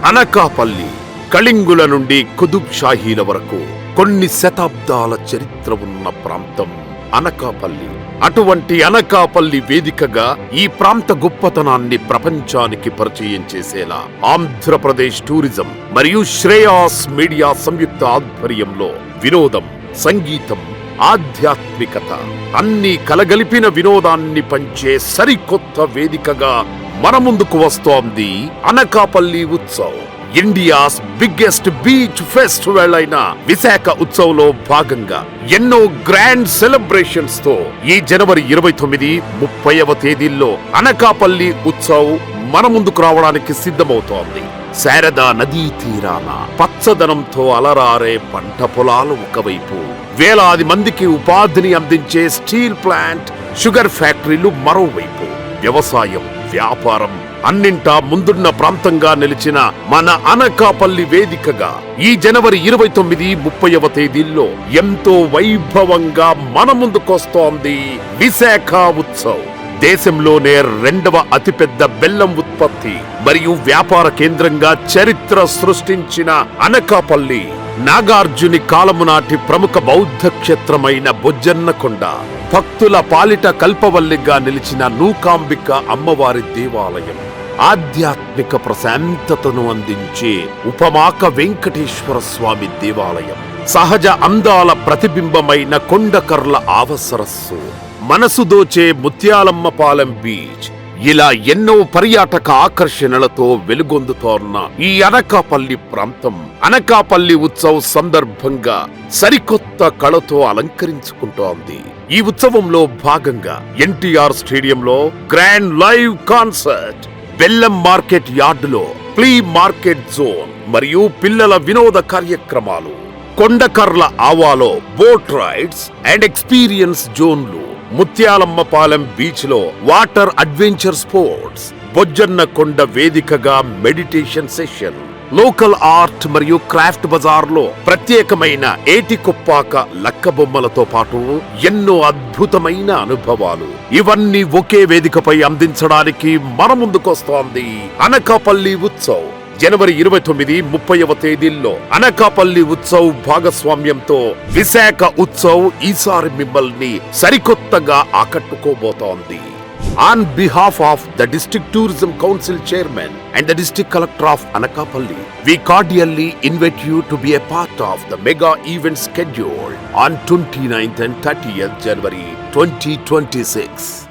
అనకాపల్లి కళింగుల నుండి కుతుబ్ షాహీల వరకు కొన్ని శతాబ్దాల చరిత్ర ఉన్న ప్రాంతం అనకాపల్లి. అటువంటి అనకాపల్లి వేదికగా ఈ ప్రాంత గొప్పతనాన్ని ప్రపంచానికి పరిచయం చేసేలా ఆంధ్రప్రదేశ్ టూరిజం మరియు శ్రేయాస్ మీడియా సంయుక్త ఆధ్వర్యంలో వినోదం, సంగీతం, ఆధ్యాత్మికత అన్ని కలగలిపిన వినోదాన్ని పంచే సరికొత్త వేదికగా మన ముందుకు వస్తోంది Anakapalli Utsav. India's biggest beach festival అయిన విశాఖ ఉత్సవ్ లో భాగంగా ఎన్నో గ్రాండ్ సెలబ్రేషన్స్ తో ఈ జనవరి 29, 30వ తేదీల్లో అనకాపల్లి ఉత్సవ్ మన ముందుకు రావడానికి సిద్ధమవుతోంది. శారదా నదీ తీరాన పచ్చదనంతో అలరారే పంట పొలాలు ఒకవైపు, వేలాది మందికి ఉపాధిని అందించే స్టీల్ ప్లాంట్, షుగర్ ఫ్యాక్టరీలు మరోవైపు, వ్యవసాయం, వ్యాపారం అన్నింటా ముందున్న ప్రాంతంగా నిలిచిన మన అనకాపల్లి వేదికగా ఈ జనవరి 29, 30వ తేదీల్లో ఎంతో వైభవంగా మన ముందుకొస్తోంది విశాఖ ఉత్సవ్. దేశంలోనే 2వ అతిపెద్ద బెల్లం ఉత్పత్తి మరియు వ్యాపార కేంద్రంగా చరిత్ర సృష్టించిన అనకాపల్లి నాగార్జుని కాలము నాటి ప్రముఖ బౌద్ధ క్షేత్రమైన బొజ్జన్నకొండ, భక్తుల పాలిట కల్పవల్లిగా నిలిచిన నూకాంబిక అమ్మవారి దేవాలయం, ఆధ్యాత్మిక ప్రశాంతతను అందించే ఉపమాక వెంకటేశ్వర స్వామి దేవాలయం, సహజ అందాల ప్రతిబింబమైన కొండకర్ల ఆవసరస్సు, మనసు దోచే ముత్యాలమ్మపాలెం బీచ్, ఇలా ఎన్నో పర్యాటక ఆకర్షణలతో వెలుగొందుతోన్న ఈ అనకాపల్లి ప్రాంతం అనకాపల్లి ఉత్సవ్ సందర్భంగా సరికొత్త కళతో అలంకరించుకుంటోంది. ఈ ఉత్సవంలో భాగంగా ఎన్టీఆర్ స్టేడియంలో గ్రాండ్ లైవ్ కాన్సర్ట్, బెల్లం మార్కెట్ యార్డులో ప్లీ మార్కెట్ జోన్ మరియు పిల్లల వినోద కార్యక్రమాలు, కొండకర్ల ఆవాలో బోట్ రైడ్స్ అండ్ ఎక్స్పీరియన్స్ జోన్లు, ముత్యాలమ్మపాలెం బీచ్ లో వాటర్ అడ్వెంచర్ స్పోర్ట్స్, బొజ్జన్నకొండ వేదికగా మెడిటేషన్ సెషన్, లోకల్ ఆర్ట్ మరియు క్రాఫ్ట్ బజార్ లో ప్రత్యేకమైన ఏటికొప్పాక లక్క బొమ్మలతో పాటు ఎన్నో అద్భుతమైన అనుభవాలు, ఇవన్నీ ఒకే వేదికపై అందించడానికి మన ముందుకొస్తోంది అనకాపల్లి ఉత్సవ్. జనవరి 29, 30వ తేదీల్లో అనకాపల్లి ఉత్సవ్ భాగస్వామ్యంతో విశాఖ ఉత్సవ్ ఈసారి మిమ్మల్ని సరికొత్తగా ఆకట్టుకోబోతోంది. On behalf of the District Tourism Council Chairman and the District Collector of Anakapalli, we cordially invite you to be a part of the mega event scheduled on 29th and 30th January 2026.